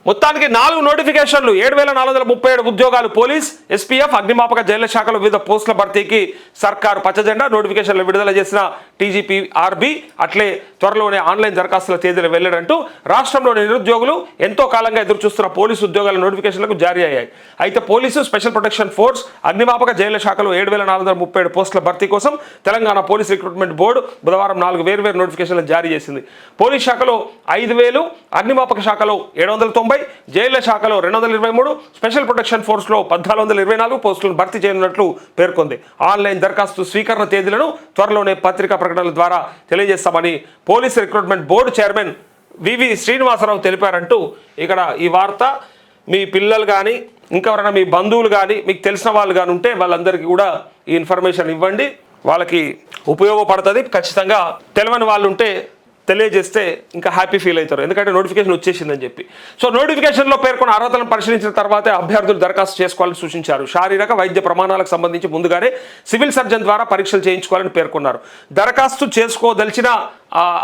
మొత్తానికి 4 నోటిఫికేషన్లు 7437 ఉద్యోగాలు పోలీస్ ఎస్పీఎఫ్ అగ్నిమాపక జైళ్ల శాఖలో వివిధ పోస్టుల భర్తీకి సర్కారు పచ్చజెండా నోటిఫికేషన్లు విడుదల చేసిన టీజీపీ ఆర్బీ అట్లే త్వరలోనే ఆన్లైన్ దరఖాస్తుల తేదీలు వెళ్లడంటూ రాష్ట్రంలోని నిరుద్యోగులు ఎంతో కాలంగా ఎదురుచూస్తున్న పోలీసు ఉద్యోగాల నోటిఫికేషన్లకు జారీ అయ్యాయి. అయితే పోలీసు స్పెషల్ ప్రొటెక్షన్ ఫోర్స్ అగ్నిమాపక జైళ్ల శాఖలో 7437 పోస్టుల భర్తీ కోసం తెలంగాణ పోలీస్ రిక్రూట్మెంట్ బోర్డు బుధవారం 4 వేర్వేరు నోటిఫికేషన్లు జారీ చేసింది. పోలీస్ శాఖలో 5000, అగ్నిమాపక శాఖలో 790, జైళ్ల శాఖలో 223, స్పెషల్ ప్రొటెక్షన్ ఫోర్స్లో 1424 పోస్టులను భర్తీ చేయనున్నట్లు పేర్కొంది. ఆన్లైన్ దరఖాస్తు స్వీకరణ తేదీలను త్వరలోనే పత్రికా ప్రకటనల ద్వారా తెలియజేస్తామని పోలీస్ రిక్రూట్మెంట్ బోర్డు చైర్మన్ వివి శ్రీనివాసరావు తెలిపారంటూ ఇక్కడ ఈ వార్త. మీ పిల్లలు కానీ ఇంకెవరైనా మీ బంధువులు కానీ మీకు తెలిసిన వాళ్ళు కానీ ఉంటే వాళ్ళందరికీ కూడా ఈ ఇన్ఫర్మేషన్ ఇవ్వండి, వాళ్ళకి ఉపయోగపడుతుంది. ఖచ్చితంగా తెలియని వాళ్ళు ఉంటే తెలియజేస్తే ఇంకా హ్యాపీ ఫీల్ అవుతారు, ఎందుకంటే నోటిఫికేషన్ వచ్చేసిందని చెప్పి. సో నోటిఫికేషన్లో పేర్కొన్న అర్హతలను పరిశీలించిన తర్వాతే అభ్యర్థులు దరఖాస్తు చేసుకోవాలని సూచించారు. శారీరక వైద్య ప్రమాణాలకు సంబంధించి ముందుగానే సివిల్ సర్జన్ ద్వారా పరీక్షలు చేయించుకోవాలని పేర్కొన్నారు. దరఖాస్తు చేసుకోదలిచిన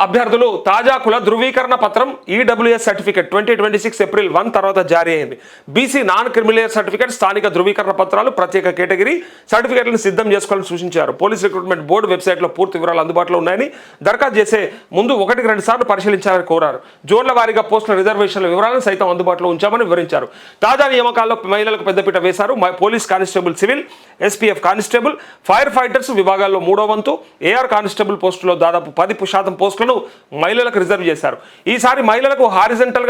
అభ్యర్థులు తాజా కుల ధృవీకరణ పత్రం ఈడబ్ల్యూఎస్ సర్టిఫికేట్ 2026 ఏప్రిల్ 1 తర్వాత జారీ అయింది. బీసీ నాన్ క్రిమిలేయర్ సర్టిఫికేట్, స్థానిక ధృవీకరణ పత్రాలు, ప్రత్యేక కేటగిరీ సర్టిఫికేట్లను సిద్ధం చేసుకోవాలని సూచించారు. పోలీస్ రిక్రూట్మెంట్ బోర్డు వెబ్సైట్లో పూర్తి వివరాలు అందుబాటులో ఉన్నాయని, దరఖాస్తు చేసే ముందు 1-2 సార్లు పరిశీలించాలని కోరారు. జోన్ల వారీగా పోస్టుల రిజర్వేషన్ల వివరాలను సైతం అందుబాటులో ఉంచామని వివరించారు. తాజా నియామకాల్లో మహిళలకు పెద్దపీట వేశారు. Police constable, civil, SPF constable, fire fighters విభాగాల్లో 3వ వంతు, ఏఆర్ కానిస్టేబుల్ పోస్టులో దాదాపు 10% పోస్టులను మహిళలకు రిజర్వ్ చేశారు. ఈసారి మహిళలకు హారిజెంటల్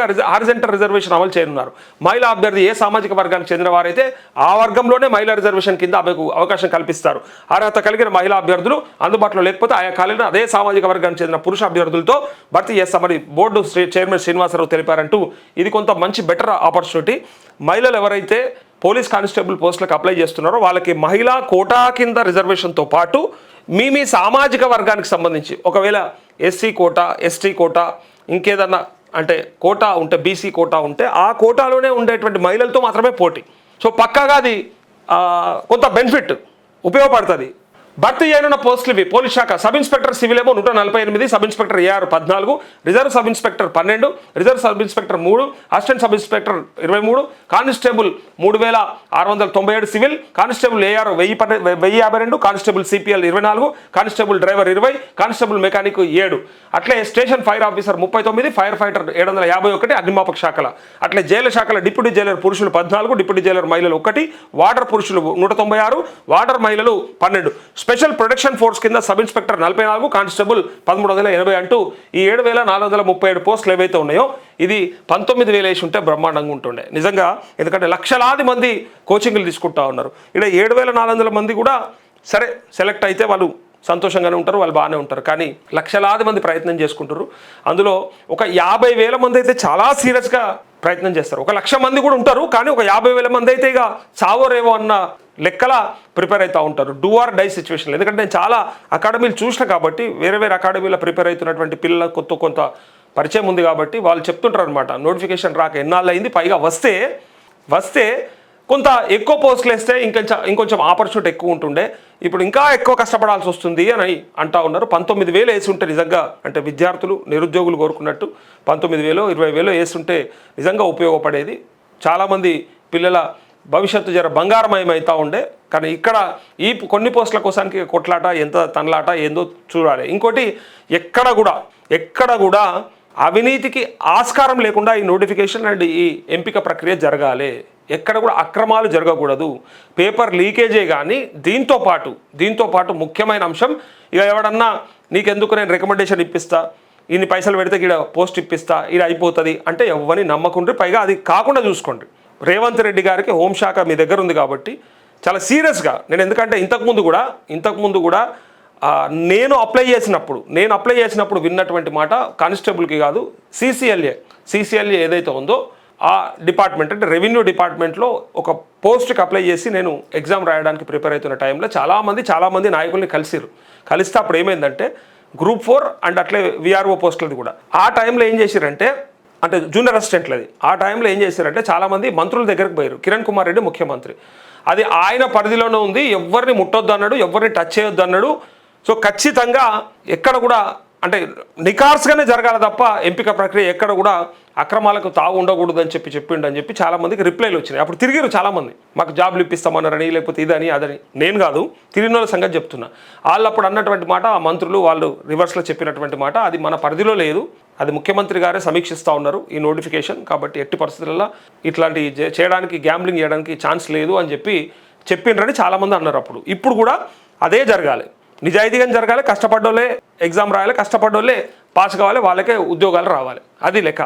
రిజర్వేషన్ అమలు చేయనున్నారు. మహిళా అభ్యర్థి ఏ సామాజిక వర్గానికి చెందిన వారైతే ఆ వర్గంలోనే మహిళా రిజర్వేషన్ కింద ఆమెకు అవకాశం కల్పిస్తారు. అర్హత కలిగిన మహిళా అభ్యర్థులు అందుబాటులో లేకపోతే ఆయా ఖాళీలను అదే సామాజిక వర్గానికి చెందిన పురుష అభ్యర్థులతో భర్తీ చేస్తామని బోర్డు చైర్మన్ శ్రీనివాసరావు తెలిపారంటూ ఇది కొంత మంచి బెటర్ ఆపర్చునిటీ. మహిళలు ఎవరైతే పోలీస్ కానిస్టేబుల్ పోస్టులకు అప్లై చేస్తున్నారో వాళ్ళకి మహిళా కోటా కింద రిజర్వేషన్తో పాటు మీ సామాజిక వర్గానికి సంబంధించి ఒకవేళ ఎస్సీ కోటా, ఎస్టీ కోటా, ఇంకేదన్నా అంటే కోటా ఉంటే, బీసీ కోటా ఉంటే ఆ కోటాలోనే ఉండేటువంటి మహిళలతో మాత్రమే పోటీ. సో పక్కాగా అది కొంత బెనిఫిట్ ఉపయోగపడుతుంది. భర్తీ చేయనున్న పోస్టులు ఇవి. పోలీస్ శాఖ సబ్ ఇన్స్పెక్టర్ సివిల్ ఏమో 148, sub inspector AR 14, reserve sub inspector 12, reserve sub inspector 3, assistant sub inspector 23, constable 3697, civil constable AR 1052, constable CPL 24, constable driver 20, constable mechanic 7, అట్లే station fire officer 39, fire fighter 751 అగ్నిమాపక శాఖల. అట్లే jail శాఖల deputy Jailer పురుషులు 14, deputy Jailer మహిళలు 1, warder పురుషులు 196, warder మహిళలు 12, special protection force కింద సబ్ ఇన్స్పెక్టర్ 44, కానిస్టేబుల్ 1380 అంటూ ఈ 7437 పోస్టులు ఏవైతే ఉన్నాయో ఇది 19,000 వేసి ఉంటే బ్రహ్మాండంగా ఉంటుండే నిజంగా. ఎందుకంటే లక్షలాది మంది కోచింగ్లు తీసుకుంటా ఉన్నారు. ఇక్కడ 7400 మంది కూడా సరే సెలెక్ట్ అయితే వాళ్ళు సంతోషంగానే ఉంటారు, వాళ్ళు బాగానే ఉంటారు. కానీ లక్షలాది మంది ప్రయత్నం చేసుకుంటారు. అందులో ఒక 50,000 మంది అయితే చాలా సీరియస్గా ప్రయత్నం చేస్తారు. 1,00,000 మంది కూడా ఉంటారు, కానీ ఒక 50,000 మంది అయితే ఇక చావోరేవో అన్న లెక్కల ప్రిపేర్ అవుతూ ఉంటారు. డూ ఆర్ డై సిచ్యువేషన్లో. ఎందుకంటే నేను చాలా అకాడమీలు చూసిన కాబట్టి, వేరే అకాడమీలో ప్రిపేర్ అవుతున్నటువంటి పిల్లలకు కొంత పరిచయం ఉంది కాబట్టి వాళ్ళు చెప్తుంటారు అనమాట. నోటిఫికేషన్ రాక ఎన్నాళ్ళు అయింది, పైగా వస్తే కొంత ఎక్కువ పోస్టులు వేస్తే ఇంకొంచెం ఆపర్చునిటీ ఎక్కువ ఉంటుండే, ఇప్పుడు ఇంకా ఎక్కువ కష్టపడాల్సి వస్తుంది అని అంటా ఉన్నారు. 19,000 వేసి ఉంటే నిజంగా, అంటే విద్యార్థులు నిరుద్యోగులు కోరుకున్నట్టు 19,000 20,000 వేస్తుంటే నిజంగా ఉపయోగపడేది. చాలామంది పిల్లల భవిష్యత్తు జర బంగారమయమవుతూ ఉండే. కానీ ఇక్కడ ఈ కొన్ని పోస్టుల కోసానికి కొట్లాట, ఎంత తనలాట ఏందో చూడాలి. ఇంకోటి ఎక్కడ కూడా అవినీతికి ఆస్కారం లేకుండా ఈ నోటిఫికేషన్ అండ్ ఈ ఎంపిక ప్రక్రియ జరగాలి. ఎక్కడ కూడా అక్రమాలు జరగకూడదు. పేపర్ లీకేజే. కానీ దీంతో పాటు ముఖ్యమైన అంశం, ఇక ఎవడన్నా నీకెందుకు నేను రికమెండేషన్ ఇప్పిస్తా, ఇన్ని పైసలు పెడితే ఇక్కడ పోస్ట్ ఇప్పిస్తా, ఇది అయిపోతుంది అంటే ఎవరిని నమ్మకుండ్రి. పైగా అది కాకుండా చూసుకోండి. రేవంత్ రెడ్డి గారికి హోంశాఖ మీ దగ్గర ఉంది కాబట్టి చాలా సీరియస్గా నేను, ఎందుకంటే ఇంతకుముందు కూడా నేను అప్లై చేసినప్పుడు విన్నటువంటి మాట కానిస్టేబుల్కి కాదు, సిసిఎల్ఏ ఏదైతే ఉందో ఆ డిపార్ట్మెంట్, అంటే రెవెన్యూ డిపార్ట్మెంట్లో ఒక పోస్ట్కి అప్లై చేసి నేను ఎగ్జామ్ రాయడానికి ప్రిపేర్ అవుతున్న టైంలో చాలామంది నాయకుల్ని కలిస్తే అప్పుడు ఏమైందంటే గ్రూప్ 4 అండ్ అట్లే విఆర్ఓ పోస్టులది కూడా ఆ టైంలో ఏం చేశారంటే, అంటే జూనియర్ అసిస్టెంట్లది ఆ టైంలో ఏం చేశారంటే చాలామంది మంత్రుల దగ్గరకు పోయారు. కిరణ్ కుమార్ రెడ్డి ముఖ్యమంత్రి, అది ఆయన పరిధిలోనే ఉంది, ఎవరిని ముట్టొద్దు అన్నాడు, ఎవరిని టచ్ చేయొద్దు అన్నాడు. సో ఖచ్చితంగా ఎక్కడ కూడా అంటే నికార్స్గానే జరగాలి తప్ప ఎంపిక ప్రక్రియ ఎక్కడ కూడా అక్రమాలకు తావు ఉండకూడదు అని చెప్పిండు అని చెప్పి చాలామందికి రిప్లైలు వచ్చినాయి. అప్పుడు తిరిగిరు చాలామంది, మాకు జాబ్లు ఇప్పిస్తామన్నారని, లేకపోతే ఇదని అదని. నేను కాదు, తిరిగిన వాళ్ళ సంగతి చెప్తున్నా. వాళ్ళు అప్పుడు అన్నటువంటి మాట, ఆ మంత్రులు వాళ్ళు రివర్స్లో చెప్పినటువంటి మాట, అది మన పరిధిలో లేదు, అది ముఖ్యమంత్రి గారే సమీక్షిస్తూ ఉన్నారు ఈ నోటిఫికేషన్, కాబట్టి ఎట్టి పరిస్థితులలో ఇట్లాంటి చేయడానికి, గ్యాంబ్లింగ్ చేయడానికి ఛాన్స్ లేదు అని చెప్పిండ్రని చాలామంది అన్నారు అప్పుడు. ఇప్పుడు కూడా అదే జరగాలి, నిజాయితీగా జరగాలి, కష్టపడ్డోళ్ళే ఎగ్జామ్ రాయాలి, కష్టపడ్డోళ్ళే పాస్ కావాలి, వాళ్ళకే ఉద్యోగాలు రావాలి, అది లెక్క.